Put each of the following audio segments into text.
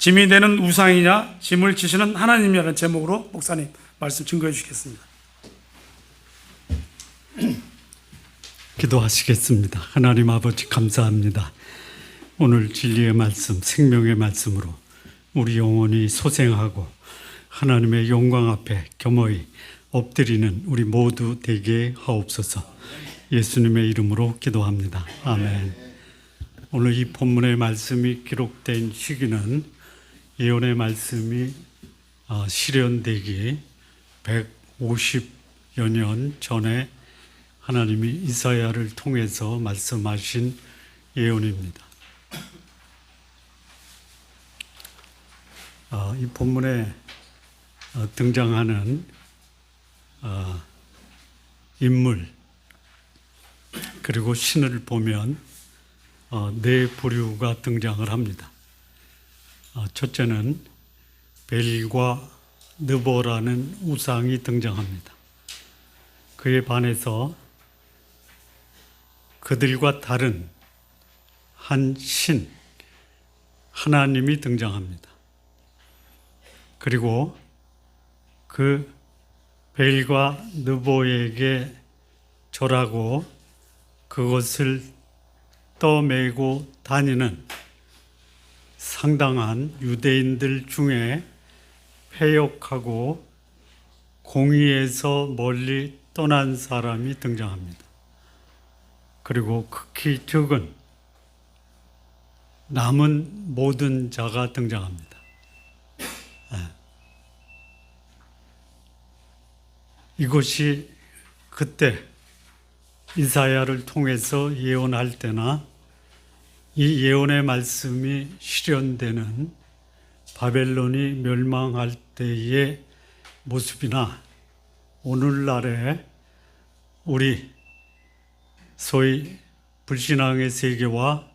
짐이 되는 우상이냐 짐을 지시는 하나님이라는 제목으로 목사님 말씀 증거해 주시겠습니다. 기도하시겠습니다. 하나님 아버지 감사합니다. 오늘 진리의 말씀, 생명의 말씀으로 우리 영혼이 소생하고 하나님의 영광 앞에 겸허히 엎드리는 우리 모두 되게 하옵소서. 예수님의 이름으로 기도합니다. 아멘. 오늘 이 본문의 말씀이 기록된 시기는 예언의 말씀이 실현되기 150여 년 전에 하나님이 이사야를 통해서 말씀하신 예언입니다. 이 본문에 등장하는 인물 그리고 신을 보면 네 부류가 등장을 합니다. 첫째는 벨과 느보라는 우상이 등장합니다. 그에 반해서 그들과 다른 한 신, 하나님이 등장합니다. 그리고 그 벨과 느보에게 절하고 그것을 떠매고 다니는 상당한 유대인들 중에 패역하고 공의에서 멀리 떠난 사람이 등장합니다. 그리고 극히 적은 남은 모든 자가 등장합니다. 이것이 그때 이사야를 통해서 예언할 때나 이 예언의 말씀이 실현되는 바벨론이 멸망할 때의 모습이나 오늘날의 우리 소위 불신앙의 세계와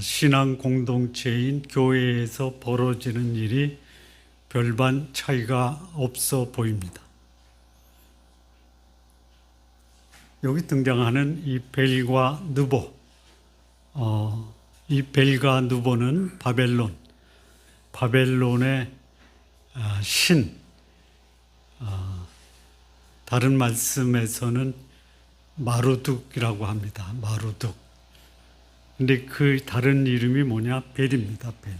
신앙 공동체인 교회에서 벌어지는 일이 별반 차이가 없어 보입니다. 여기 등장하는 이 벨과 느보, 이 벨과 느보는 바벨론의 신, 다른 말씀에서는 마루둑이라고 합니다. 마루둑. 근데 그 다른 이름이 뭐냐? 벨입니다. 벨.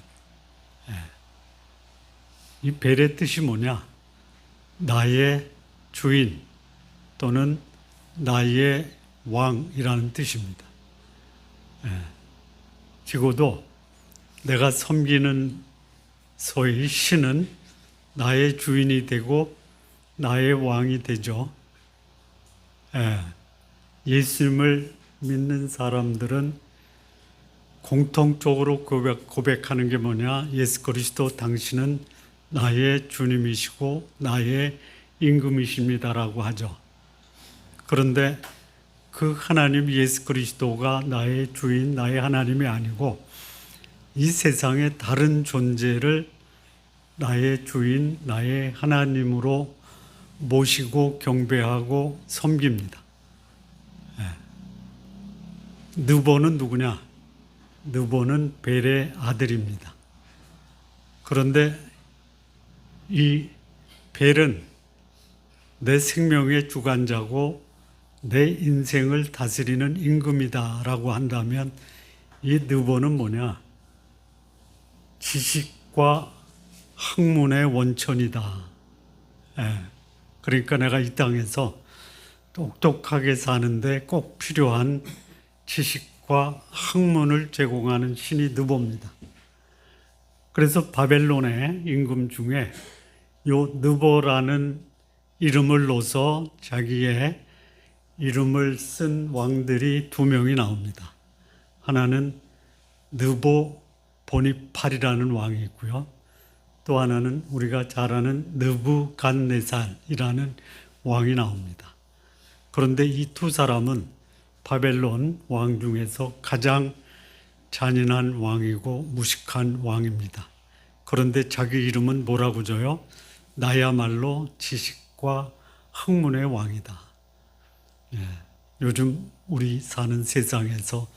이 벨의 뜻이 뭐냐? 나의 주인 또는 나의 왕이라는 뜻입니다. 적어도 내가 섬기는 소위 신은 나의 주인이 되고 나의 왕이 되죠. 예수님을 믿는 사람들은 공통적으로 고백하는 게 뭐냐? 예수 그리스도 당신은 나의 주님이시고 나의 임금이십니다라고 하죠. 그런데 그 하나님 예수 그리스도가 나의 주인, 나의 하나님이 아니고 이 세상의 다른 존재를 나의 주인, 나의 하나님으로 모시고 경배하고 섬깁니다. 느보는 누구냐? 느보는 벨의 아들입니다. 그런데 이 벨은 내 생명의 주관자고 내 인생을 다스리는 임금이다라고 한다면 이 느보는 뭐냐? 지식과 학문의 원천이다. 그러니까 내가 이 땅에서 똑똑하게 사는데 꼭 필요한 지식과 학문을 제공하는 신이 느보입니다. 그래서 바벨론의 임금 중에 요 느보라는 이름을 넣어서 자기의 이름을 쓴 왕들이 두 명이 나옵니다. 하나는 느보 보니팔이라는 왕이 있고요. 또 하나는 우리가 잘 아는 느부갓네살이라는 왕이 나옵니다. 그런데 이 두 사람은 바벨론 왕 중에서 가장 잔인한 왕이고 무식한 왕입니다. 그런데 자기 이름은 뭐라고 줘요? 나야말로 지식과 학문의 왕이다. 요즘 우리 사는 세상에서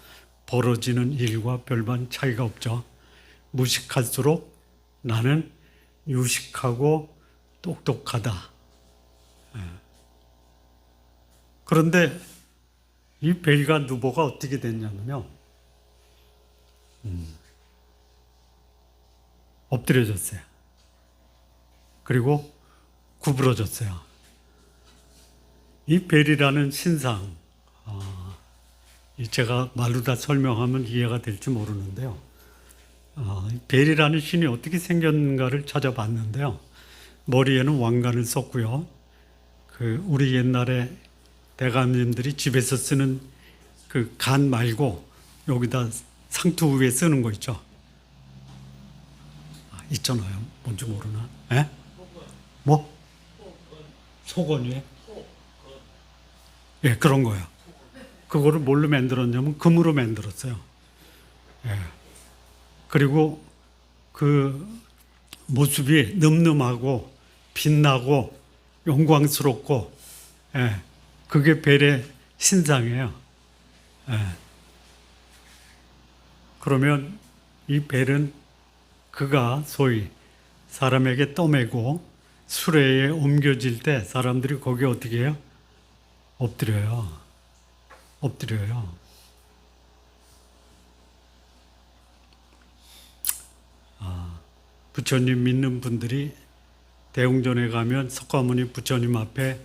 벌어지는 일과 별반 차이가 없죠. 무식할수록 나는 유식하고 똑똑하다. 그런데 이 벨과 누보가 어떻게 됐냐면요. 엎드려졌어요. 그리고 구부러졌어요. 이 벨이라는 신상, 제가 말로 다 설명하면 이해가 될지 모르는데요. 벨이라는 신이 어떻게 생겼는가를 찾아봤는데요. 머리에는 왕관을 썼고요. 우리 옛날에 대감님들이 집에서 쓰는 그 간 말고 여기다 상투 위에 쓰는 거 있죠. 있잖아요. 뭔지 모르나? 예? 뭐? 소건 위에? 예, 그런 거요. 그거를 뭘로 만들었냐면 금으로 만들었어요. 예. 그리고 그 모습이 늠름하고 빛나고 영광스럽고, 예. 그게 벨의 신상이에요. 예. 그러면 이 벨은 그가 소위 사람에게 떠매고 수레에 옮겨질 때 사람들이 거기에 어떻게 해요? 엎드려요. 엎드려요. 부처님 믿는 분들이 대웅전에 가면 석가모니 부처님 앞에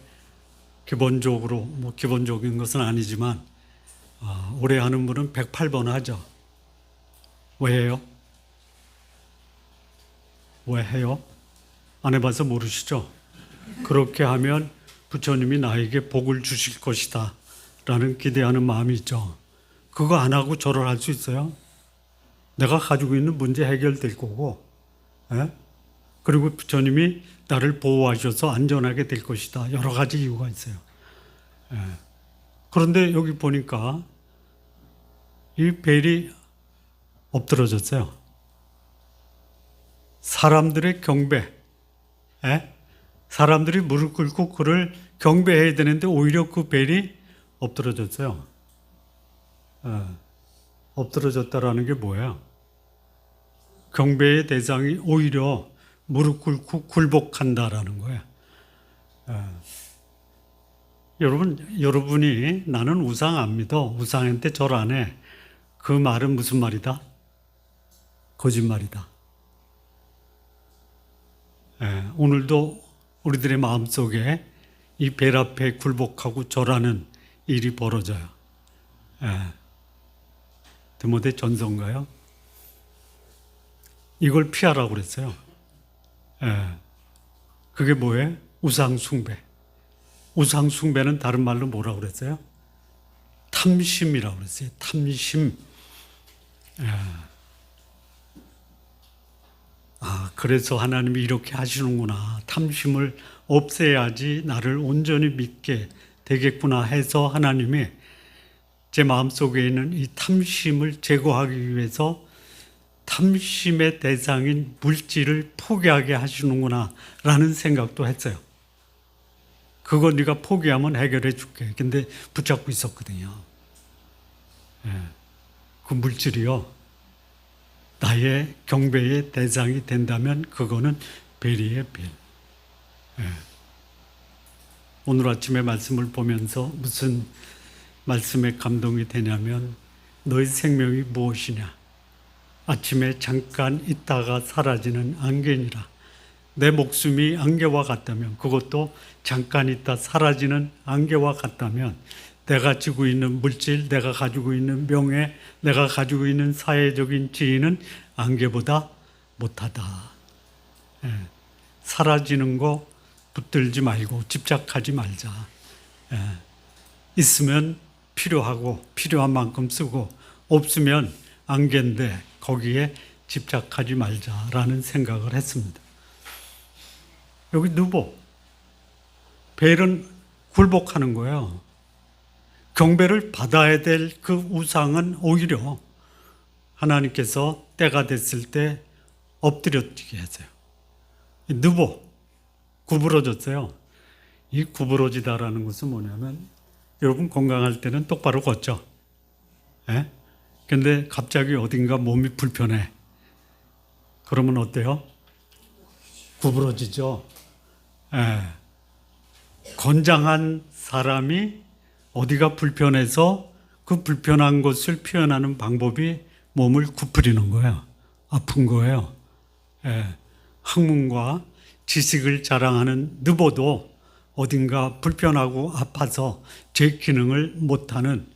기본적으로, 기본적인 것은 아니지만, 오래 하는 분은 108번 하죠. 왜 해요? 왜 해요? 안 해봐서 모르시죠? 그렇게 하면 부처님이 나에게 복을 주실 것이다 라는 기대하는 마음이 있죠. 그거 안 하고 절을 할 수 있어요? 내가 가지고 있는 문제 해결될 거고, 예? 그리고 부처님이 나를 보호하셔서 안전하게 될 것이다. 여러 가지 이유가 있어요. 예. 그런데 여기 보니까 이 벨이 엎드러졌어요. 사람들의 경배, 예? 사람들이 무릎 꿇고 그를 경배해야 되는데 오히려 그 벨이 엎드러졌어요. 예. 엎드러졌다라는 게 뭐예요? 경배의 대상이 오히려 무릎 꿇고 굴복한다라는 거예요. 여러분이 나는 우상 안 믿어, 우상한테 절 안 해. 그 말은 무슨 말이다? 거짓말이다. 오늘도 우리들의 마음속에 이 벨 앞에 굴복하고 절하는 일이 벌어져요. 디모데 전서인가요? 이걸 피하라고 그랬어요. 그게 뭐예요? 우상숭배. 우상숭배는 다른 말로 뭐라고 그랬어요? 탐심이라고 그랬어요. 탐심. 그래서 하나님이 이렇게 하시는구나. 탐심을 없애야지 나를 온전히 믿게 되겠구나 해서 하나님이 제 마음속에 있는 이 탐심을 제거하기 위해서 탐심의 대상인 물질을 포기하게 하시는구나 라는 생각도 했어요. 그거 네가 포기하면 해결해 줄게. 근데 붙잡고 있었거든요. 그 물질이요. 나의 경배의 대상이 된다면 그거는 벨이에요, 벨. 오늘 아침에 말씀을 보면서 무슨 말씀에 감동이 되냐면 너의 생명이 무엇이냐? 아침에 잠깐 있다가 사라지는 안개니라. 내 목숨이 안개와 같다면, 그것도 잠깐 있다 사라지는 안개와 같다면 내가 지고 있는 물질, 내가 가지고 있는 명예, 내가 가지고 있는 사회적인 지위는 안개보다 못하다. 사라지는 거 붙들지 말고 집착하지 말자. 있으면 필요하고 필요한 만큼 쓰고, 없으면 안개인데 거기에 집착하지 말자라는 생각을 했습니다. 여기 누보, 벨은 굴복하는 거예요. 경배를 받아야 될 그 우상은 오히려 하나님께서 때가 됐을 때 엎드려지게 했어요. 누보, 구부러졌어요. 이 구부러지다라는 것은 뭐냐면, 여러분 건강할 때는 똑바로 걷죠. 근데 갑자기 어딘가 몸이 불편해. 그러면 어때요? 구부러지죠. 예. 건장한 사람이 어디가 불편해서 그 불편한 것을 표현하는 방법이 몸을 구부리는 거예요. 아픈 거예요. 예. 학문과 지식을 자랑하는 느보도 어딘가 불편하고 아파서 제 기능을 못하는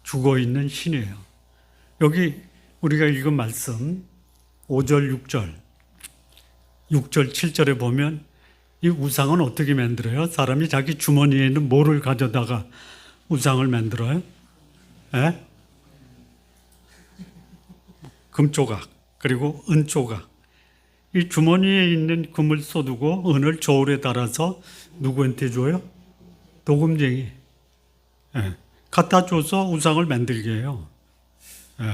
죽어있는 신이에요. 여기 우리가 읽은 말씀 5절, 6절, 6절, 7절에 보면 이 우상은 어떻게 만들어요? 사람이 자기 주머니에 있는 뭐를 가져다가 우상을 만들어요? 예? 금조각 그리고 은조각. 이 주머니에 있는 금을 쏟고 은을 저울에 달아서 누구한테 줘요? 도금쟁이. 예. 갖다 줘서 우상을 만들게 해요. 예.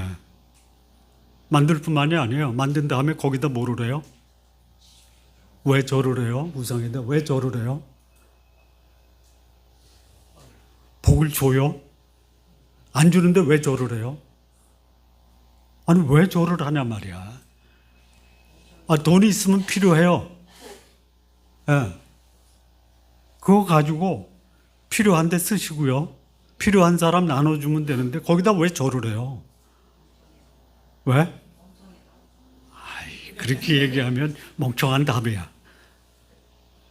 만들 뿐만이 아니에요. 만든 다음에 거기다 뭐를 해요? 왜 절을 해요? 우상인데 왜 절을 해요? 복을 줘요? 안 주는데 왜 절을 해요? 아니 왜 절을 하냐 말이야. 돈이 있으면 필요해요. 예. 그거 가지고 필요한 데 쓰시고요. 필요한 사람 나눠주면 되는데 거기다 왜 절을 해요? 왜? 그렇게 얘기하면 멍청한 답이야.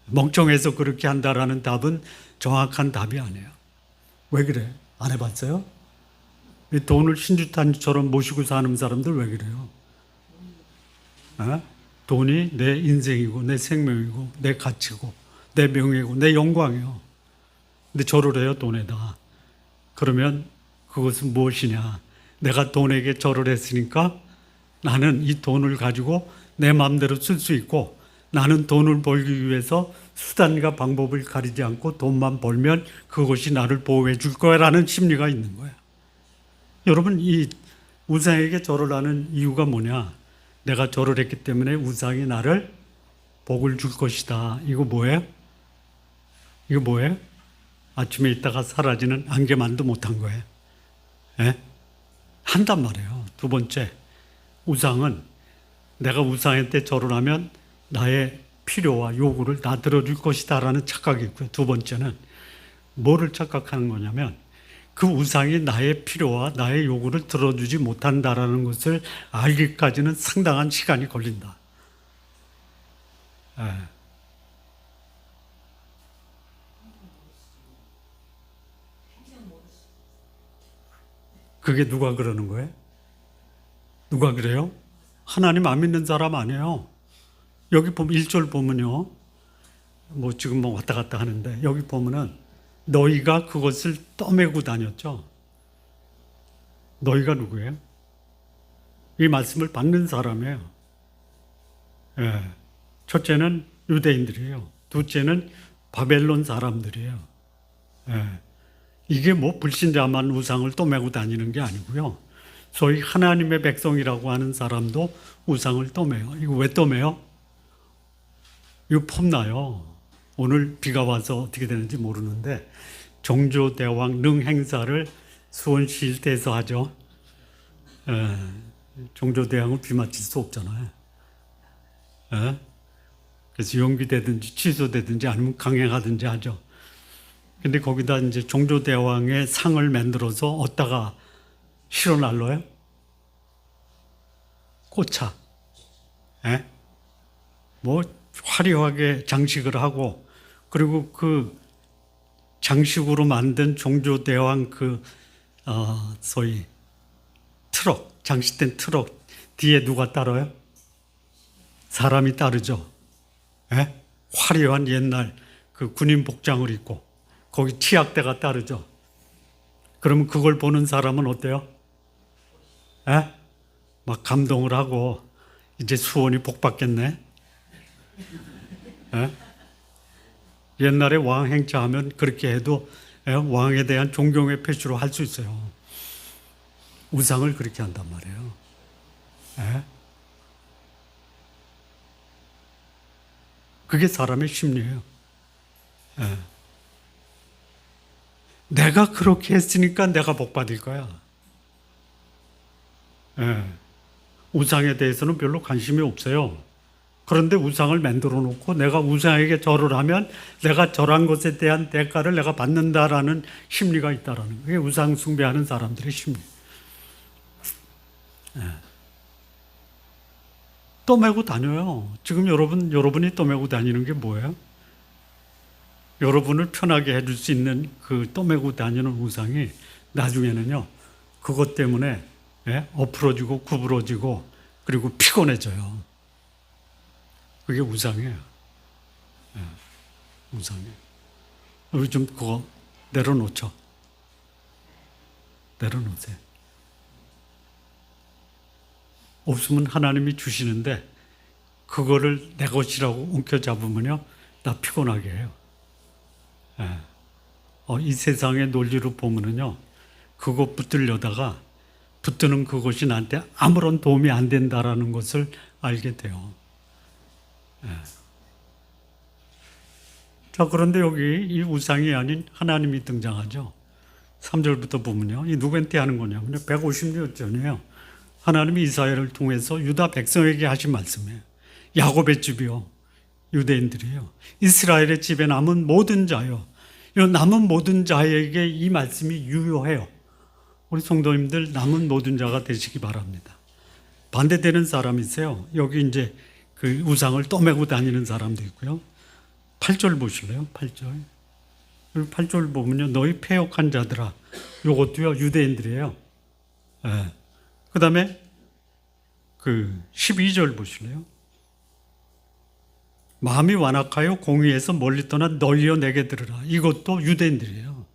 멍청해서 그렇게 한다라는 답은 정확한 답이 아니에요. 왜 그래? 안 해봤어요? 돈을 신주탄처럼 모시고 사는 사람들 왜 그래요? 돈이 내 인생이고 내 생명이고 내 가치고 내 명예고 내 영광이요. 근데 절을 해요, 돈에다. 그러면 그것은 무엇이냐? 내가 돈에게 절을 했으니까 나는 이 돈을 가지고 내 마음대로 쓸 수 있고 나는 돈을 벌기 위해서 수단과 방법을 가리지 않고 돈만 벌면 그것이 나를 보호해 줄 거야라는 심리가 있는 거야. 여러분, 이 우상에게 절을 하는 이유가 뭐냐? 내가 절을 했기 때문에 우상이 나를 복을 줄 것이다. 이거 뭐예요? 이거 뭐예요? 아침에 있다가 사라지는 안개만도 못한 거예요. 예? 한단 말이에요. 두 번째, 우상은 내가 우상한테 절을 하면 나의 필요와 요구를 다 들어줄 것이다 라는 착각이 있고요. 두 번째는 뭐를 착각하는 거냐면 그 우상이 나의 필요와 나의 요구를 들어주지 못한다라는 것을 알기까지는 상당한 시간이 걸린다. 예. 그게 누가 그러는 거예요? 누가 그래요? 하나님 안 믿는 사람 아니에요. 여기 보면 1절 보면요. 뭐 지금 뭐 왔다 갔다 하는데 여기 보면은 너희가 그것을 떠매고 다녔죠. 너희가 누구예요? 이 말씀을 받는 사람이에요. 예. 첫째는 유대인들이에요. 둘째는 바벨론 사람들이에요. 예. 이게 뭐 불신자만 우상을 떠매고 다니는 게 아니고요. 소위 하나님의 백성이라고 하는 사람도 우상을 떠매요. 이거 왜 떠매요? 이거 폼나요. 오늘 비가 와서 어떻게 되는지 모르는데 종조대왕 능행사를 수원시 일대에서 하죠. 종조대왕은 비 맞힐 수 없잖아요. 그래서 연기되든지 취소되든지 아니면 강행하든지 하죠. 근데 거기다 이제 종조대왕의 상을 만들어서 어디다가 실어 날라요? 꽃차. 뭐 화려하게 장식을 하고 그리고 그 장식으로 만든 종조대왕 소위 트럭, 장식된 트럭 뒤에 누가 따라요? 사람이 따르죠. 화려한 옛날 그 군인 복장을 입고 거기 치약대가 따르죠. 그러면 그걸 보는 사람은 어때요? 막 감동을 하고 이제 수원이 복 받겠네. 옛날에 왕 행차하면 그렇게 해도 왕에 대한 존경의 표시로 할 수 있어요. 우상을 그렇게 한단 말이에요. 그게 사람의 심리예요. 내가 그렇게 했으니까 내가 복 받을 거야. 우상에 대해서는 별로 관심이 없어요. 그런데 우상을 만들어 놓고 내가 우상에게 절을 하면 내가 절한 것에 대한 대가를 내가 받는다라는 심리가 있다라는 거예요. 그게 우상 숭배하는 사람들의 심리. 떠매고 다녀요. 지금 여러분이 떠매고 다니는 게 뭐예요? 여러분을 편하게 해줄 수 있는 그 떠매고 다니는 우상이 나중에는요, 그것 때문에 엎으러지고 구부러지고 그리고 피곤해져요. 그게 우상이에요. 우상이에요. 우리 좀 그거 내려놓죠. 내려놓으세요. 없으면 하나님이 주시는데 그거를 내 것이라고 움켜잡으면요, 나 피곤하게 해요. 이 세상의 논리로 보면은요, 그거 붙들려다가 붙드는 그것이 나한테 아무런 도움이 안 된다라는 것을 알게 돼요. 자, 그런데 여기 이 우상이 아닌 하나님이 등장하죠. 3절부터 보면요, 이 누구한테 하는 거냐면요, 150년 전이에요. 하나님이 이스라엘을 통해서 유다 백성에게 하신 말씀이에요. 야곱의 집이요, 유대인들이에요. 이스라엘의 집에 남은 모든 자요. 이 남은 모든 자에게 이 말씀이 유효해요. 우리 성도님들 남은 모든 자가 되시기 바랍니다. 반대되는 사람이세요. 여기 이제 그 우상을 떠매고 다니는 사람도 있고요. 8절 보실래요? 8절. 8절 보면요, 너희 패역한 자들아. 요것도요, 유대인들이에요. 그 다음에 그 12절 보실래요? 마음이 완악하여 공의에서 멀리 떠나 너희여 내게 들으라. 이것도 유대인들이에요.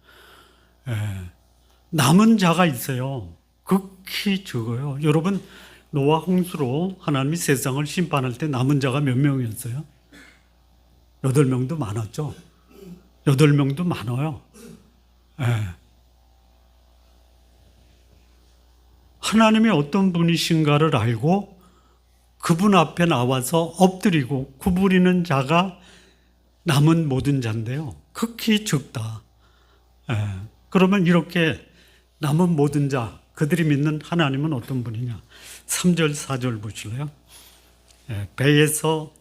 남은 자가 있어요. 극히 적어요. 여러분, 노아 홍수로 하나님이 세상을 심판할 때 남은 자가 몇 명이었어요? 8명도 많았죠. 8명도 많아요. 하나님이 어떤 분이신가를 알고 그분 앞에 나와서 엎드리고 구부리는 자가 남은 모든 자인데요, 극히 적다. 그러면 이렇게 남은 모든 자, 그들이 믿는 하나님은 어떤 분이냐? 3절 4절 보실래요? 배에서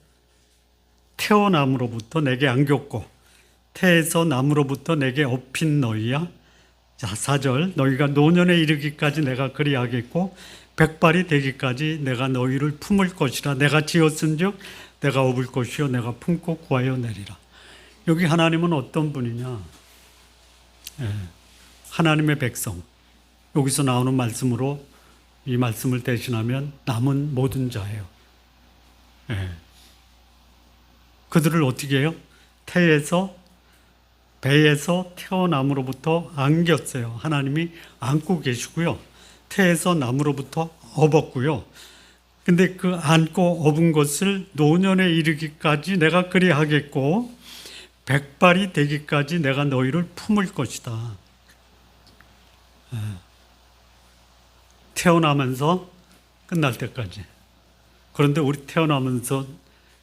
태어남으로부터 내게 안겼고 태에서 남으로부터 내게 업힌 너희야. 자, 4절, 너희가 노년에 이르기까지 내가 그리하겠고 백발이 되기까지 내가 너희를 품을 것이라. 내가 지었은즉 내가 업을 것이요 내가 품고 구하여 내리라. 여기 하나님은 어떤 분이냐? 하나님의 백성. 여기서 나오는 말씀으로 이 말씀을 대신하면 남은 모든 자예요. 그들을 어떻게 해요? 배에서 태어남으로부터 안겼어요. 하나님이 안고 계시고요. 태에서 남으로부터 업었고요. 근데 그 안고 업은 것을 노년에 이르기까지 내가 그리하겠고 백발이 되기까지 내가 너희를 품을 것이다. 태어나면서 끝날 때까지. 그런데 우리 태어나면서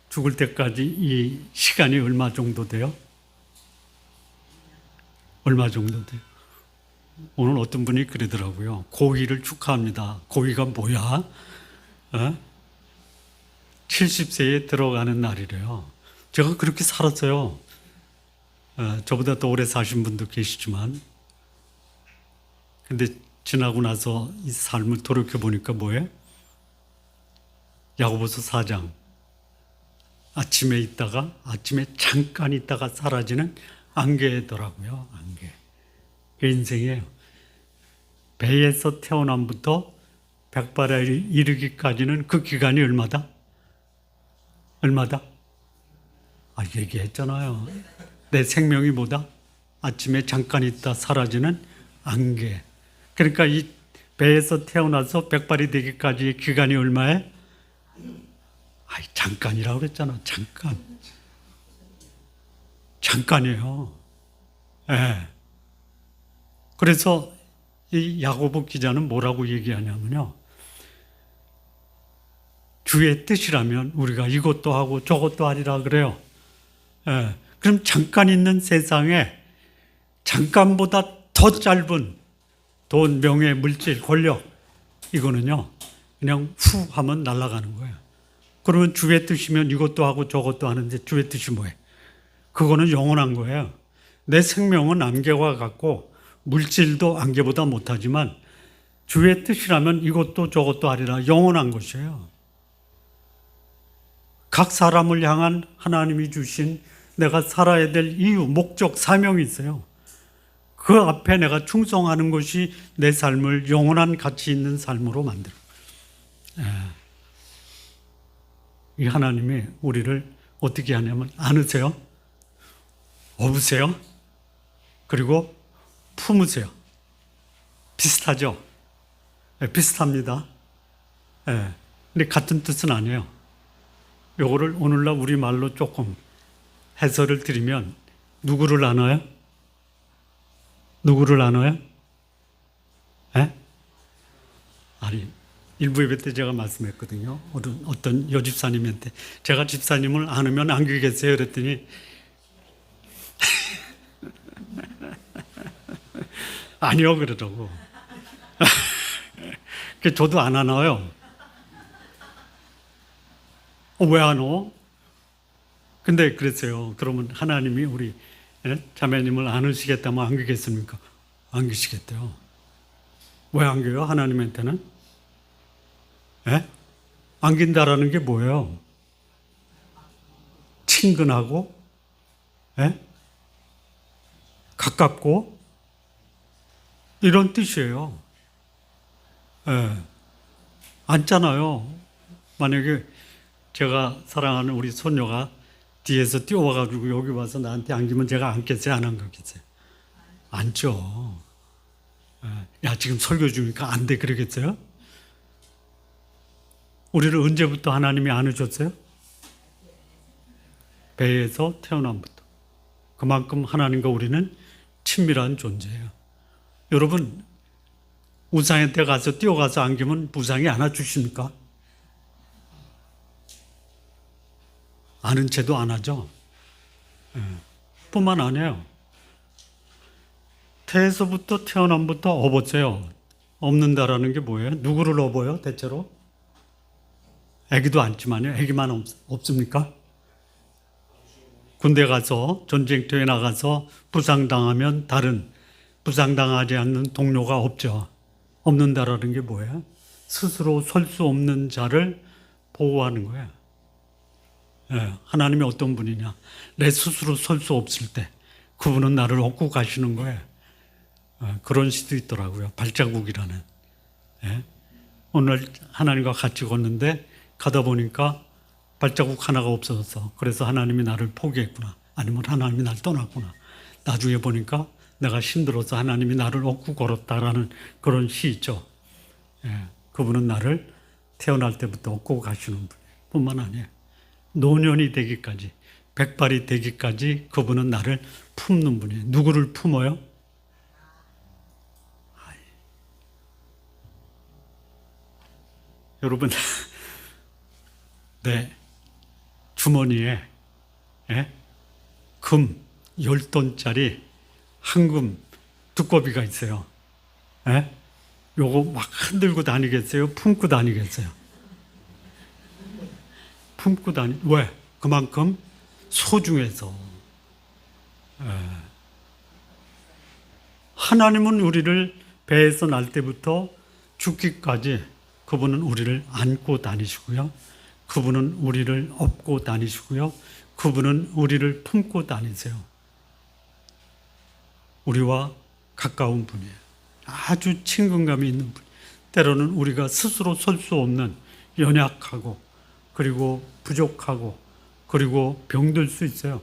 죽을 때까지 이 시간이 얼마 정도 돼요? 얼마 정도 돼요? 오늘 어떤 분이 그러더라고요. 고위를 축하합니다. 고위가 뭐야? 70세에 들어가는 날이래요. 제가 그렇게 살았어요. 저보다 더 오래 사신 분도 계시지만, 근데 지나고 나서 이 삶을 돌이켜 보니까 뭐예요? 야고보서 4장. 아침에 있다가 아침에 잠깐 있다가 사라지는 안개더라고요. 안개. 그 인생이에요. 배에서 태어남부터 백발에 이르기까지는 그 기간이 얼마다? 얼마다? 얘기했잖아요. 내 생명이 뭐다? 아침에 잠깐 있다 사라지는 안개. 그러니까 이 배에서 태어나서 백발이 되기까지의 기간이 얼마에? 잠깐이라고 그랬잖아. 잠깐. 잠깐이에요. 그래서 이 야고보 기자는 뭐라고 얘기하냐면요, 주의 뜻이라면 우리가 이것도 하고 저것도 하리라 그래요. 그럼 잠깐 있는 세상에 잠깐보다 더 짧은 돈, 명예, 물질, 권력, 이거는요 그냥 후 하면 날아가는 거예요. 그러면 주의 뜻이면 이것도 하고 저것도 하는데 주의 뜻이 뭐예요? 그거는 영원한 거예요. 내 생명은 안개와 같고 물질도 안개보다 못하지만 주의 뜻이라면 이것도 저것도 하리라. 영원한 것이에요. 각 사람을 향한 하나님이 주신 내가 살아야 될 이유, 목적, 사명이 있어요. 그 앞에 내가 충성하는 것이 내 삶을 영원한 가치 있는 삶으로 만들어요. 이 하나님이 우리를 어떻게 하냐면 안으세요, 업으세요, 그리고 품으세요. 비슷하죠? 비슷합니다. 근데 같은 뜻은 아니에요. 요거를 오늘날 우리말로 조금 해설을 드리면 누구를 안아요? 누구를 안아요? 아니, 일부 예배 때 제가 말씀했거든요. 어떤 여집사님한테 제가 집사님을 안으면 안기겠어요? 그랬더니 아니요 그러더라고. 저도 안 안아요. 왜 안 와? 근데 그랬어요. 그러면 하나님이 우리 자매님을 안으시겠다면 안기겠습니까? 안기시겠대요. 왜 안겨요? 하나님한테는? 안긴다라는 게 뭐예요? 친근하고, 가깝고, 이런 뜻이에요. 안잖아요. 만약에 제가 사랑하는 우리 손녀가 뒤에서 뛰어와가지고 여기 와서 나한테 안기면 제가 안겠어요? 안 안겠어요? 안죠. 야, 지금 설교 중이니까 안 돼, 그러겠어요? 우리를 언제부터 하나님이 안으셨어요? 배에서 태어남부터. 그만큼 하나님과 우리는 친밀한 존재예요. 여러분, 우상한테 가서 뛰어가서 안기면 우상이 안아주십니까? 아는 채도 안 하죠. 뿐만 아니에요. 태에서부터 태어남부터 업었어요. 업는다라는 게 뭐예요? 누구를 업어요? 대체로? 애기도 안지만요. 애기만 없습니까? 군대 가서 전쟁터에 나가서 부상당하면 다른 부상당하지 않는 동료가 없죠. 없는다라는 게 뭐예요? 스스로 설 수 없는 자를 보호하는 거예요. 하나님이 어떤 분이냐? 내 스스로 설 수 없을 때 그분은 나를 업고 가시는 거예요. 그런 시도 있더라고요. 발자국이라는. 오늘 하나님과 같이 걷는데 가다 보니까 발자국 하나가 없어졌어. 그래서 하나님이 나를 포기했구나. 아니면 하나님이 나를 떠났구나. 나중에 보니까 내가 힘들어서 하나님이 나를 업고 걸었다라는 그런 시 있죠. 그분은 나를 태어날 때부터 업고 가시는 분이에요. 뿐만 아니에요. 노년이 되기까지, 백발이 되기까지 그분은 나를 품는 분이에요. 누구를 품어요? 여러분, 내 주머니에 금 10돈짜리 황금 두꺼비가 있어요. 요거 막 흔들고 다니겠어요? 품고 다니겠어요? 품고 왜? 그만큼 소중해서. 하나님은 우리를 배에서 날 때부터 죽기까지 그분은 우리를 안고 다니시고요. 그분은 우리를 업고 다니시고요. 그분은 우리를 품고 다니세요. 우리와 가까운 분이에요. 아주 친근감이 있는 분. 때로는 우리가 스스로 설 수 없는 연약하고 그리고 부족하고 그리고 병들 수 있어요.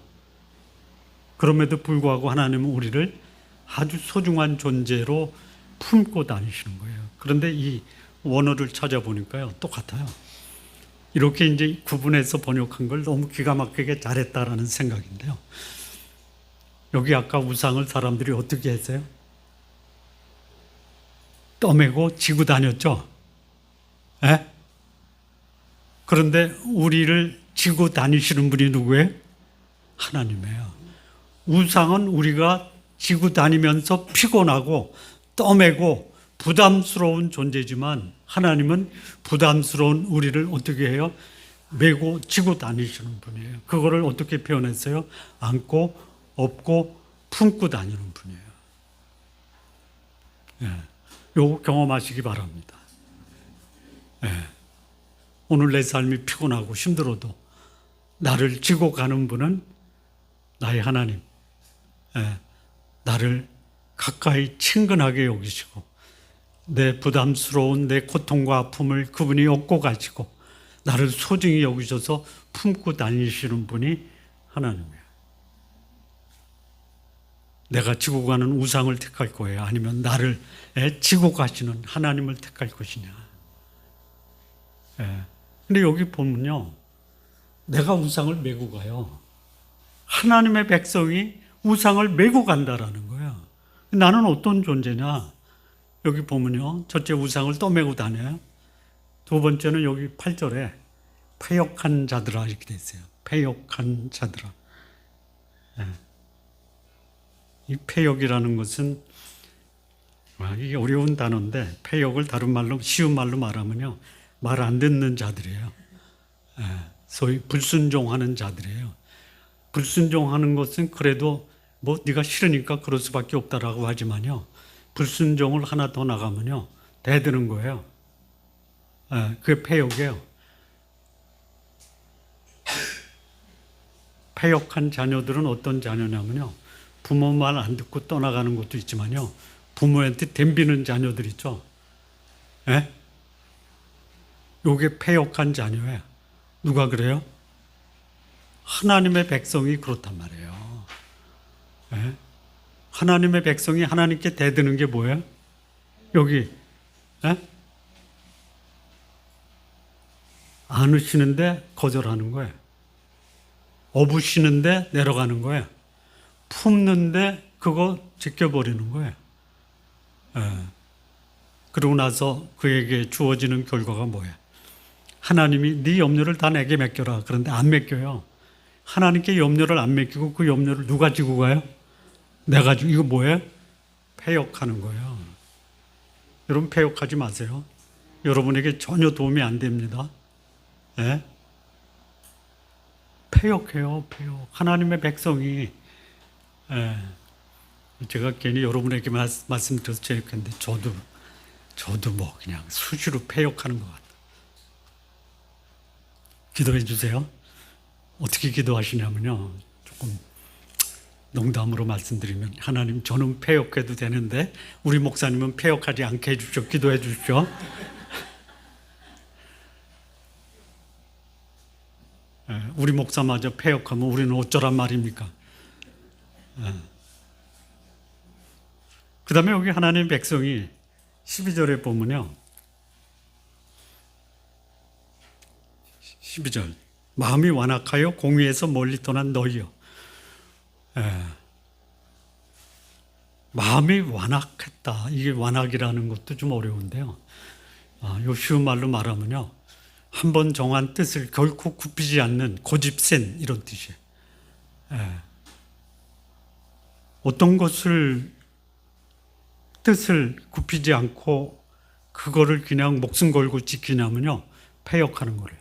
그럼에도 불구하고 하나님은 우리를 아주 소중한 존재로 품고 다니시는 거예요. 그런데 이 원어를 찾아보니까요, 똑같아요. 이렇게 이제 구분해서 번역한 걸 너무 기가 막히게 잘했다라는 생각인데요. 여기 아까 우상을 사람들이 어떻게 했어요? 떠매고 지고 다녔죠? 그런데 우리를 지고 다니시는 분이 누구예요? 하나님이에요. 우상은 우리가 지고 다니면서 피곤하고 떠매고 부담스러운 존재지만 하나님은 부담스러운 우리를 어떻게 해요? 메고 지고 다니시는 분이에요. 그거를 어떻게 표현했어요? 안고, 업고, 품고 다니는 분이에요. 예. 요거 경험하시기 바랍니다. 예. 오늘 내 삶이 피곤하고 힘들어도 나를 지고 가는 분은 나의 하나님. 예. 나를 가까이 친근하게 여기시고 내 부담스러운 내 고통과 아픔을 그분이 업고 가시고 나를 소중히 여기셔서 품고 다니시는 분이 하나님이에요. 내가 지고 가는 우상을 택할 거예요? 아니면 나를 지고 가시는 하나님을 택할 것이냐? 예. 근데 여기 보면요, 내가 우상을 메고 가요. 하나님의 백성이 우상을 메고 간다라는 거예요. 나는 어떤 존재냐? 여기 보면요, 첫째 우상을 떠메고 다녀요. 두 번째는 여기 8절에 패역한 자들아 이렇게 돼 있어요. 패역한 자들아. 예. 이 패역이라는 것은 이게 어려운 단어인데 패역을 다른 말로 쉬운 말로 말하면요, 말 안 듣는 자들이에요. 예. 소위 불순종하는 자들이에요. 불순종하는 것은 그래도 뭐 네가 싫으니까 그럴 수밖에 없다라고 하지만요, 불순종을 하나 더 나가면요 대드는 거예요. 예. 그게 패역이에요. 패역한 자녀들은 어떤 자녀냐면요, 부모 말 안 듣고 떠나가는 것도 있지만요, 부모한테 덤비는 자녀들 있죠. 예? 요게 패역한 자녀예요. 누가 그래요? 하나님의 백성이 그렇단 말이에요. 예? 하나님의 백성이 하나님께 대드는 게 뭐예요? 여기 예? 안으시는데 거절하는 거예요. 업으시는데 내려가는 거예요. 품는데 그거 제껴버리는 거예요. 예. 그러고 나서 그에게 주어지는 결과가 뭐예요? 하나님이 네 염려를 다 내게 맡겨라. 그런데 안 맡겨요. 하나님께 염려를 안 맡기고 그 염려를 누가 지고 가요? 내가 지고. 이거 뭐예요? 패역하는 거예요. 여러분 패역하지 마세요. 여러분에게 전혀 도움이 안 됩니다. 예? 패역해요. 패역. 하나님의 백성이 제가 괜히 여러분에게 말씀드려서 죄송한데 저도 뭐 그냥 수시로 패역하는 것 같아요. 기도해 주세요. 어떻게 기도하시냐면요, 조금 농담으로 말씀드리면, 하나님 저는 패역해도 되는데 우리 목사님은 패역하지 않게 해주십시오. 기도해 주십시오. 우리 목사마저 패역하면 우리는 어쩌란 말입니까? 그 다음에 여기 하나님의 백성이 12절에 보면요, 12절 마음이 완악하여 공의에서 멀리 떠난 너희여. 마음이 완악했다. 이게 완악이라는 것도 좀 어려운데요, 요 쉬운 말로 말하면요, 한번 정한 뜻을 결코 굽히지 않는 고집센 이런 뜻이에요. 어떤 것을 뜻을 굽히지 않고 그거를 그냥 목숨 걸고 지키냐면요, 패역하는 거래요.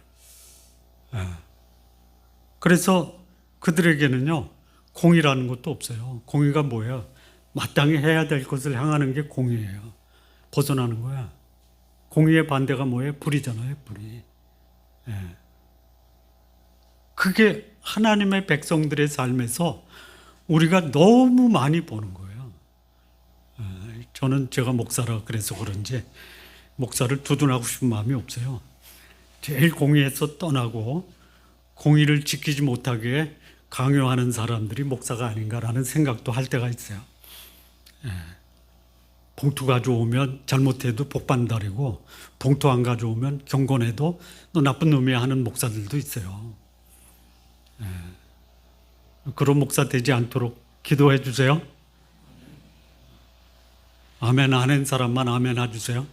그래서 그들에게는요, 공의라는 것도 없어요. 공의가 뭐예요? 마땅히 해야 될 것을 향하는 게 공의예요. 벗어나는 거야. 공의의 반대가 뭐예요? 불이잖아요, 불이. 그게 하나님의 백성들의 삶에서 우리가 너무 많이 보는 거예요. 저는 제가 목사라 그래서 그런지 목사를 두둔하고 싶은 마음이 없어요. 제일 공의에서 떠나고 공의를 지키지 못하게 강요하는 사람들이 목사가 아닌가라는 생각도 할 때가 있어요. 봉투 가져오면 잘못해도 복받는다리고, 봉투 안 가져오면 경건해도 너 나쁜 놈이야 하는 목사들도 있어요. 그런 목사 되지 않도록 기도해 주세요. 아멘 안 한 사람만 아멘 해주세요.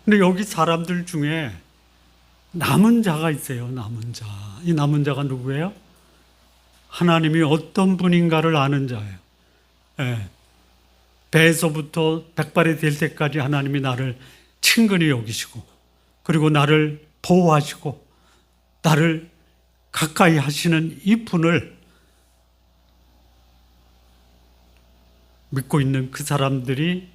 근데 여기 사람들 중에 남은 자가 있어요. 남은 자. 이 남은 자가 누구예요? 하나님이 어떤 분인가를 아는 자예요. 배에서부터 백발이 될 때까지 하나님이 나를 친근히 여기시고 그리고 나를 보호하시고 나를 가까이 하시는 이 분을 믿고 있는 그 사람들이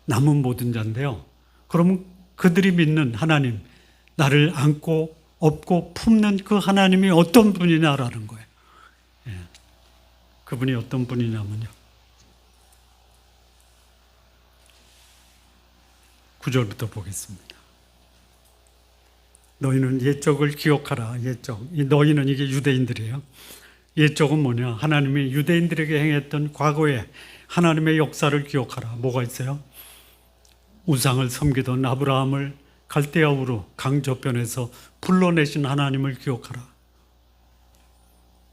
남은 모든 자인데요. 그러면 그들이 믿는 하나님, 나를 안고 업고 품는 그 하나님이 어떤 분이냐라는 거예요. 예. 그분이 어떤 분이냐면요. 9절부터 보겠습니다. 너희는 옛적을 기억하라. 옛적. 이 너희는 이게 유대인들이에요. 옛적은 뭐냐? 하나님이 유대인들에게 행했던 과거의 하나님의 역사를 기억하라. 뭐가 있어요? 우상을 섬기던 아브라함을 갈대아 우르 강 저편에서 불러내신 하나님을 기억하라.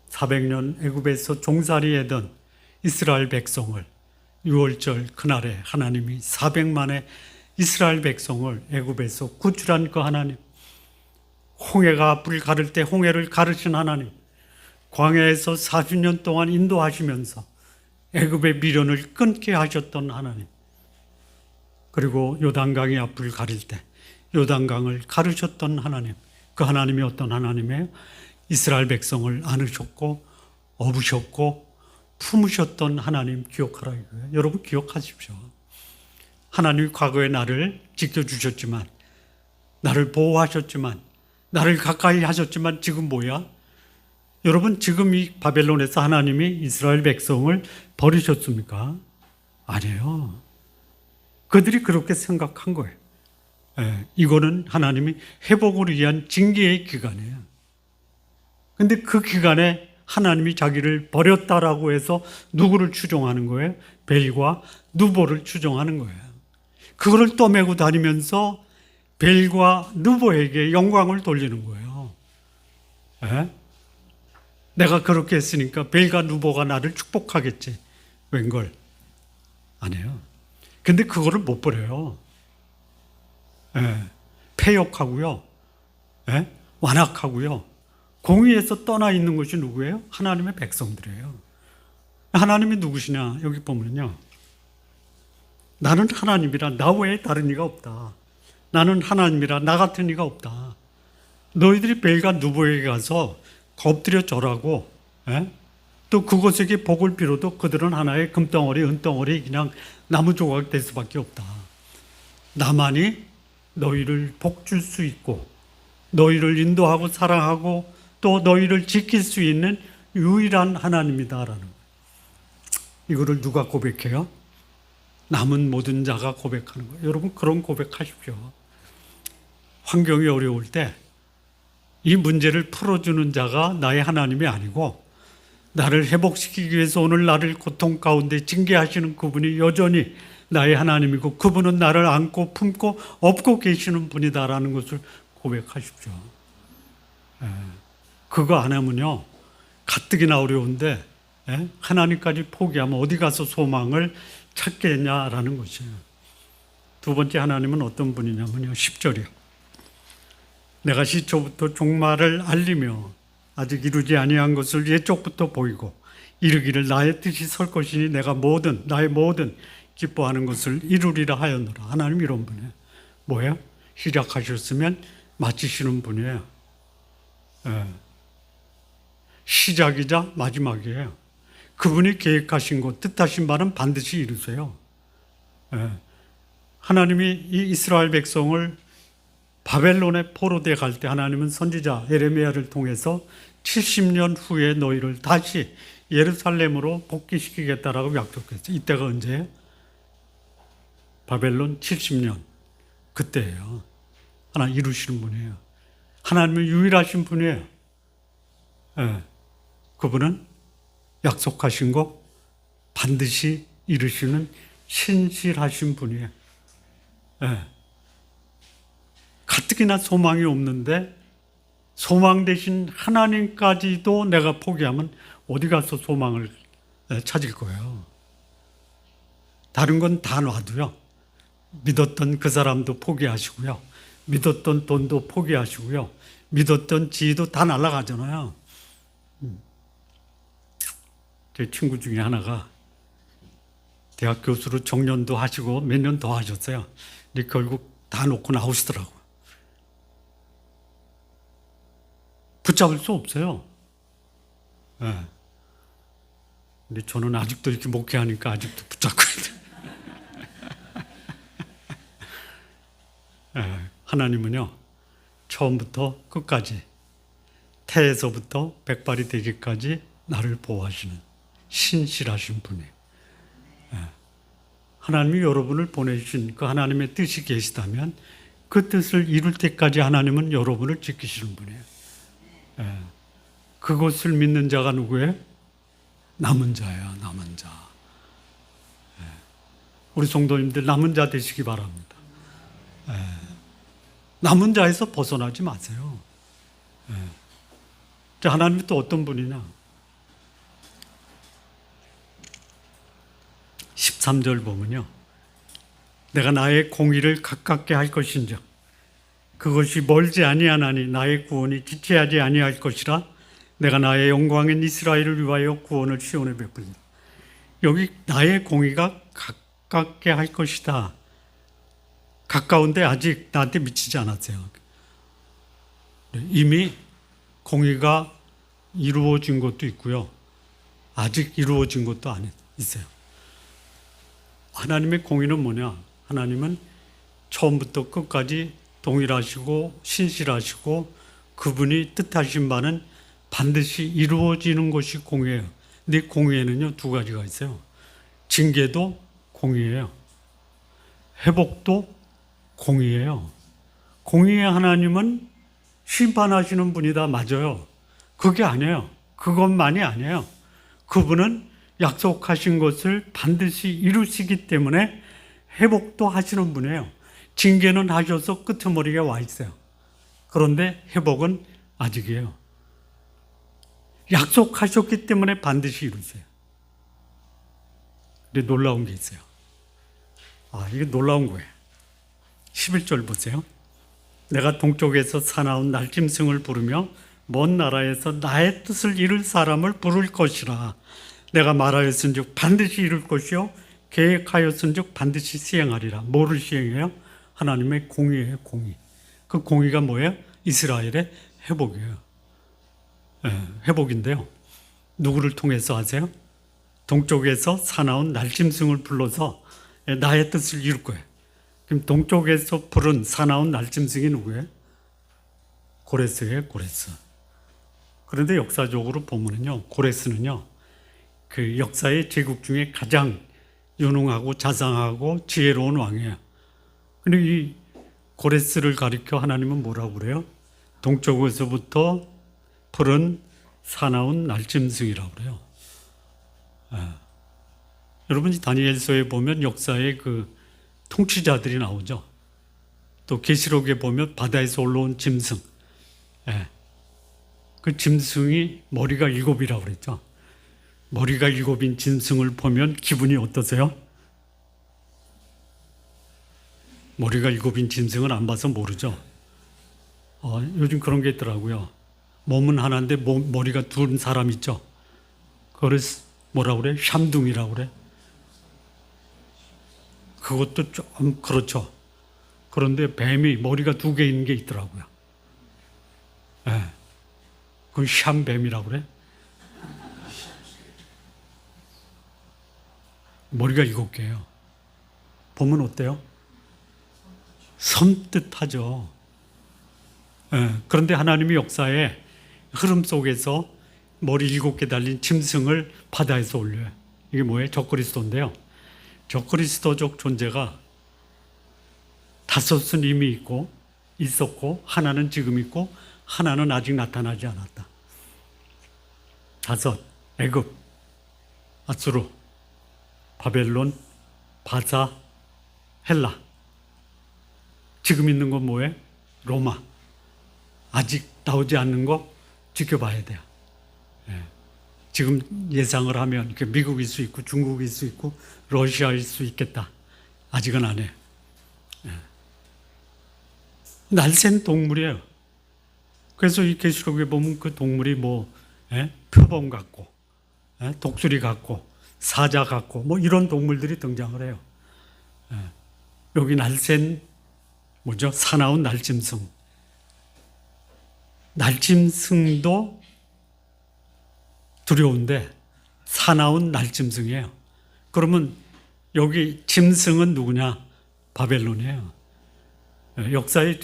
400년 애굽에서 종살이하던 이스라엘 백성을 6월절 그날에 하나님이 400만의 이스라엘 백성을 애굽에서 구출한 그 하나님, 홍해가 앞을 가를 때 홍해를 가르신 하나님, 광야에서 40년 동안 인도하시면서 애굽의 미련을 끊게 하셨던 하나님, 그리고 요단강이 앞을 가릴 때 요단강을 가르셨던 하나님, 그 하나님이 어떤 하나님이에요? 이스라엘 백성을 안으셨고 업으셨고 품으셨던 하나님 기억하라 이거예요. 여러분 기억하십시오. 하나님이 과거에 나를 지켜주셨지만, 나를 보호하셨지만, 나를 가까이 하셨지만 지금 뭐야? 여러분 지금 이 바벨론에서 하나님이 이스라엘 백성을 버리셨습니까? 아니에요. 그들이 그렇게 생각한 거예요. 이거는 하나님이 회복을 위한 징계의 기간이에요. 근데 그 기간에 하나님이 자기를 버렸다라고 해서 누구를 추종하는 거예요? 벨과 누보를 추종하는 거예요. 그거를 떠매고 다니면서 벨과 누보에게 영광을 돌리는 거예요. 내가 그렇게 했으니까 벨과 누보가 나를 축복하겠지. 웬걸? 아니에요. 근데 그거를 못 버려요. 폐역하고요. 완악하고요. 공의에서 떠나 있는 것이 누구예요? 하나님의 백성들이에요. 하나님이 누구시냐? 여기 보면요. 나는 하나님이라 나 외에 다른 이가 없다. 나는 하나님이라 나 같은 이가 없다. 너희들이 벨과 누보에게 가서 엎드려 절하고 또 그것에게 복을 빌어도 그들은 하나의 금덩어리, 은덩어리 그냥 나무 조각 될 수밖에 없다. 나만이 너희를 복 줄 수 있고 너희를 인도하고 사랑하고 또 너희를 지킬 수 있는 유일한 하나님이다라는 거예요. 이거를 누가 고백해요? 남은 모든 자가 고백하는 거예요. 여러분 그런 고백하십시오. 환경이 어려울 때 이 문제를 풀어주는 자가 나의 하나님이 아니고 나를 회복시키기 위해서 오늘 나를 고통 가운데 징계하시는 그분이 여전히 나의 하나님이고 그분은 나를 안고 품고 업고 계시는 분이다라는 것을 고백하십시오. 그거 안 하면요 가뜩이나 어려운데 하나님까지 포기하면 어디 가서 소망을 찾겠냐라는 것이에요. 두 번째 하나님은 어떤 분이냐면요 10절이요. 내가 시초부터 종말을 알리며 아직 이루지 아니한 것을 옛적부터 보이고 이르기를 나의 뜻이 설 것이니 내가 나의 모든 기뻐하는 것을 이루리라 하였노라. 하나님 이런 분이에요. 뭐예요? 시작하셨으면 마치시는 분이에요. 시작이자 마지막이에요. 그분이 계획하신 것, 뜻하신 바는 반드시 이루세요. 하나님이 이 이스라엘 백성을 바벨론의 포로되어 갈 때 하나님은 선지자 예레미야를 통해서 70년 후에 너희를 다시 예루살렘으로 복귀시키겠다라고 약속했어요. 이때가 언제예요? 바벨론 70년 그때예요. 하나 이루시는 분이에요. 하나님은 유일하신 분이에요. 그분은 약속하신 거 반드시 이루시는 신실하신 분이에요. 가뜩이나 소망이 없는데 소망 대신 하나님까지도 내가 포기하면 어디 가서 소망을 찾을 거예요. 다른 건 다 놔도요. 믿었던 그 사람도 포기하시고요. 믿었던 돈도 포기하시고요. 믿었던 지위도 다 날아가잖아요. 제 친구 중에 하나가 대학 교수로 정년도 하시고 몇 년 더 하셨어요. 근데 결국 다 놓고 나오시더라고요. 붙잡을 수 없어요. 예. 근데 저는 아직도 이렇게 목회하니까 아직도 붙잡고 있어요. 예. 하나님은요, 처음부터 끝까지, 태에서부터 백발이 되기까지 나를 보호하시는 신실하신 분이에요. 예. 하나님이 여러분을 보내주신 그 하나님의 뜻이 계시다면 그 뜻을 이룰 때까지 하나님은 여러분을 지키시는 분이에요. 예. 그것을 믿는 자가 누구예요? 남은 자야, 남은 자. 예. 우리 성도님들 남은 자 되시기 바랍니다. 예. 남은 자에서 벗어나지 마세요. 예. 자, 하나님이 또 어떤 분이냐? 13절 보면요, 내가 나의 공의를 가깝게 할 것인즉 그것이 멀지 아니하나니 나의 구원이 지체하지 아니할 것이라. 내가 나의 영광인 이스라엘을 위하여 구원을 시온에 베풀리라. 여기 나의 공의가 가깝게 할 것이다. 가까운데 아직 나한테 미치지 않았어요. 이미 공의가 이루어진 것도 있고요, 아직 이루어진 것도 안 있어요. 하나님의 공의는 뭐냐? 하나님은 처음부터 끝까지 동일하시고 신실하시고 그분이 뜻하신 바는 반드시 이루어지는 것이 공의예요. 근데 공의에는요, 두 가지가 있어요. 징계도 공의예요. 회복도 공의예요. 공의의 하나님은 심판하시는 분이다, 맞아요. 그게 아니에요. 그것만이 아니에요. 그분은 약속하신 것을 반드시 이루시기 때문에 회복도 하시는 분이에요. 징계는 하셔서 끄트머리에 와 있어요. 그런데 회복은 아직이에요. 약속하셨기 때문에 반드시 이루세요. 근데 놀라운 게 있어요. 이게 놀라운 거예요. 11절 보세요. 내가 동쪽에서 사나운 날짐승을 부르며 먼 나라에서 나의 뜻을 이룰 사람을 부를 것이라. 내가 말하였은즉 반드시 이룰 것이요 계획하였은즉 반드시 시행하리라. 뭐를 시행해요? 하나님의 공의예요, 공의. 그 공의가 뭐예요? 이스라엘의 회복이에요. 회복인데요, 누구를 통해서 하세요? 동쪽에서 사나운 날짐승을 불러서 나의 뜻을 이룰 거예요. 그럼 동쪽에서 부른 사나운 날짐승이 누구예요? 고레스예요, 고레스. 그런데 역사적으로 보면은요, 고레스는요, 그 역사의 제국 중에 가장 유능하고 자상하고 지혜로운 왕이에요. 근데 이 고레스를 가리켜 하나님은 뭐라고 그래요? 동쪽에서부터 푸른 사나운 날짐승이라고 그래요. 여러분이 다니엘서에 보면 역사의 그 통치자들이 나오죠. 또 계시록에 보면 바다에서 올라온 짐승. 그 짐승이 머리가 7이라고 그랬죠. 머리가 7인 짐승을 보면 기분이 어떠세요? 머리가 7인 짐승은 안 봐서 모르죠. 요즘 그런 게 있더라고요. 몸은 하나인데 머리가 둘 사람 있죠. 그걸 뭐라고 그래? 샴둥이라고 그래. 그것도 좀 그렇죠. 그런데 뱀이 머리가 2개 있는 게 있더라고요. 그건 샴뱀이라고 그래. 머리가 7개예요. 보면 어때요? 섬뜩하죠. 그런데 하나님의 역사의 흐름 속에서 머리 7개 달린 짐승을 바다에서 올려요. 이게 뭐예요? 적그리스도인데요, 적그리스도적 존재가 5은 이미 있었고 하나는 지금 있고 하나는 아직 나타나지 않았다. 5, 애굽, 아수르, 바벨론, 바사, 헬라. 지금 있는 건 뭐예요? 로마. 아직 나오지 않는 거 지켜봐야 돼요. 지금 예상을 하면 미국일 수 있고 중국일 수 있고 러시아일 수 있겠다. 아직은 안 해요. 날쌘 동물이에요. 그래서 이 계시록에 보면 그 동물이 표범 같고 독수리 같고 사자 같고 뭐 이런 동물들이 등장을 해요. 여기 날쌘 뭐죠? 사나운 날짐승. 날짐승도 두려운데 사나운 날짐승이에요. 그러면 여기 짐승은 누구냐? 바벨론이에요. 역사의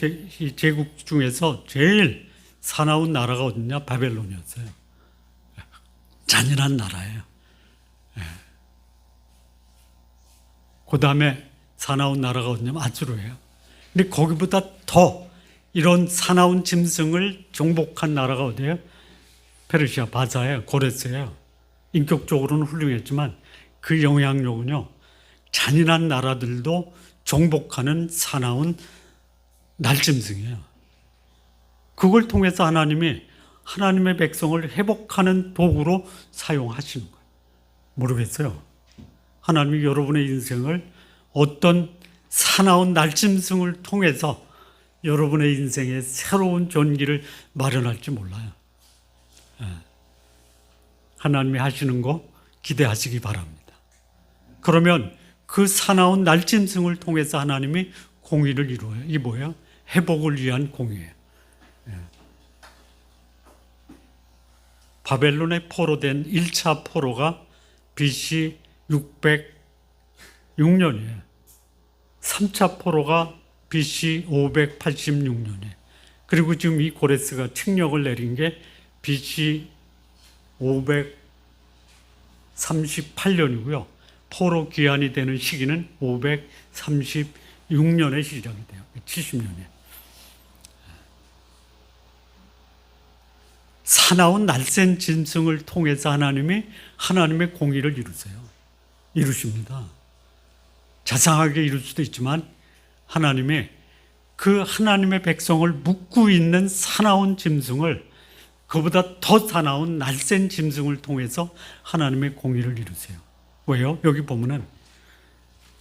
제국 중에서 제일 사나운 나라가 어디냐? 바벨론이었어요. 잔인한 나라예요. 그 다음에 사나운 나라가 어디냐면 아수르예요. 근데 거기보다 더 이런 사나운 짐승을 정복한 나라가 어디예요? 페르시아 바사예요. 고레스예요. 인격적으로는 훌륭했지만 그 영향력은요, 잔인한 나라들도 정복하는 사나운 날짐승이에요. 그걸 통해서 하나님이 하나님의 백성을 회복하는 도구로 사용하시는 거예요. 모르겠어요. 하나님이 여러분의 인생을 어떤 사나운 날짐승을 통해서 여러분의 인생에 새로운 전기를 마련할지 몰라요. 하나님이 하시는 거 기대하시기 바랍니다. 그러면 그 사나운 날짐승을 통해서 하나님이 공의를 이루어요. 이게 뭐예요? 회복을 위한 공의예요. 바벨론에 포로된 1차 포로가 BC 606년이에요. 3차 포로가 BC 586년이에요. 그리고 지금 이 고레스가 칙령을 내린 게 BC 538년이고요. 포로 귀환이 되는 시기는 536년에 시작이 돼요. 70년에. 사나운 날쌘 짐승을 통해서 하나님이 하나님의 공의를 이루십니다. 자상하게 이룰 수도 있지만 하나님이 그 하나님의 백성을 묶고 있는 사나운 짐승을 그보다 더 사나운 날쌘 짐승을 통해서 하나님의 공의를 이루세요. 왜요? 여기 보면은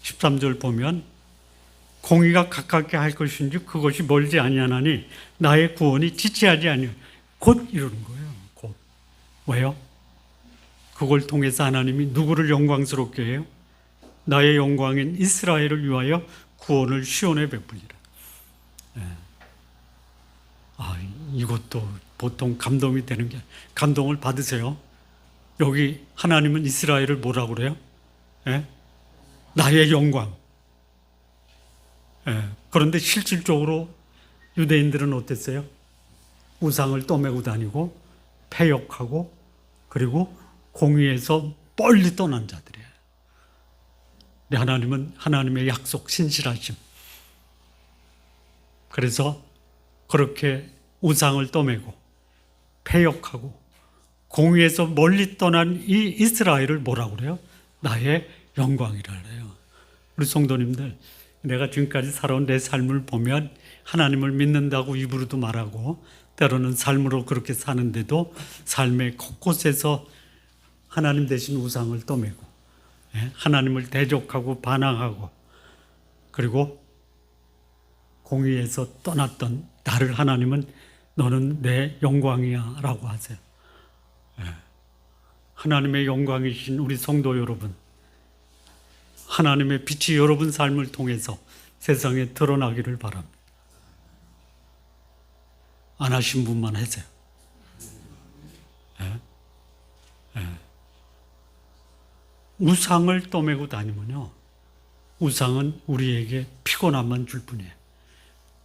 13절 보면 공의가 가깝게 할 것인지 그것이 멀지 아니하나니 나의 구원이 지체하지 아니하니 곧 이루는 거예요. 곧. 왜요? 그걸 통해서 하나님이 누구를 영광스럽게 해요? 나의 영광인 이스라엘을 위하여 구원을 시온에 베풀리라. 이것도 보통 감동이 되는 게 감동을 받으세요. 여기 하나님은 이스라엘을 뭐라고 그래요? 나의 영광. 그런데 실질적으로 유대인들은 어땠어요? 우상을 떠매고 다니고 패역하고 그리고 공의에서 멀리 떠난 자들이에요. 근데 하나님은 하나님의 약속 신실하심. 그래서 그렇게 우상을 떠매고 패역하고 공의에서 멀리 떠난 이 이스라엘을 뭐라고 그래요? 나의 영광이라 그래요. 우리 성도님들, 내가 지금까지 살아온 내 삶을 보면 하나님을 믿는다고 입으로도 말하고 때로는 삶으로 그렇게 사는데도 삶의 곳곳에서 하나님 대신 우상을 떠매고 하나님을 대적하고 반항하고 그리고 공의에서 떠났던 나를 하나님은 너는 내 영광이야 라고 하세요. 하나님의 영광이신 우리 성도 여러분, 하나님의 빛이 여러분 삶을 통해서 세상에 드러나기를 바랍니다. 안 하신 분만 하세요. 우상을 떠매고 다니면요, 우상은 우리에게 피곤함만 줄 뿐이에요.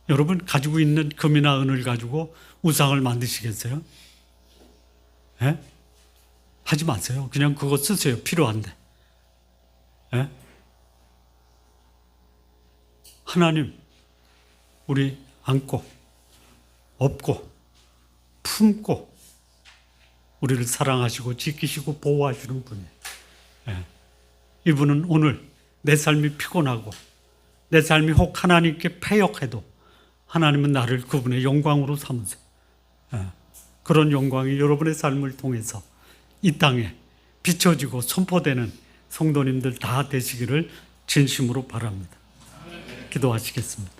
여러분 가지고 있는 금이나 은을 가지고 우상을 만드시겠어요? 하지 마세요. 그냥 그거 쓰세요. 필요한데. 하나님, 우리 안고 업고 품고 우리를 사랑하시고 지키시고 보호하시는 분이에요. 이분은 오늘 내 삶이 피곤하고 내 삶이 혹 하나님께 패역해도 하나님은 나를 그분의 영광으로 삼으세요. 그런 영광이 여러분의 삶을 통해서 이 땅에 비춰지고 선포되는 성도님들 다 되시기를 진심으로 바랍니다. 기도하시겠습니다.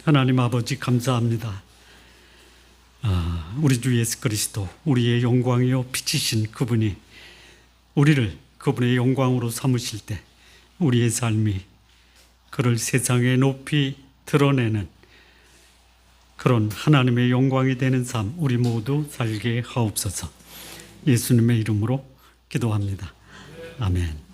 하나님 아버지 감사합니다. 우리 주 예수 그리스도 우리의 영광이요 빛이신 그분이 우리를 그분의 영광으로 삼으실 때 우리의 삶이 그를 세상에 높이 드러내는 그런 하나님의 영광이 되는 삶 우리 모두 살게 하옵소서. 예수님의 이름으로 기도합니다. 아멘.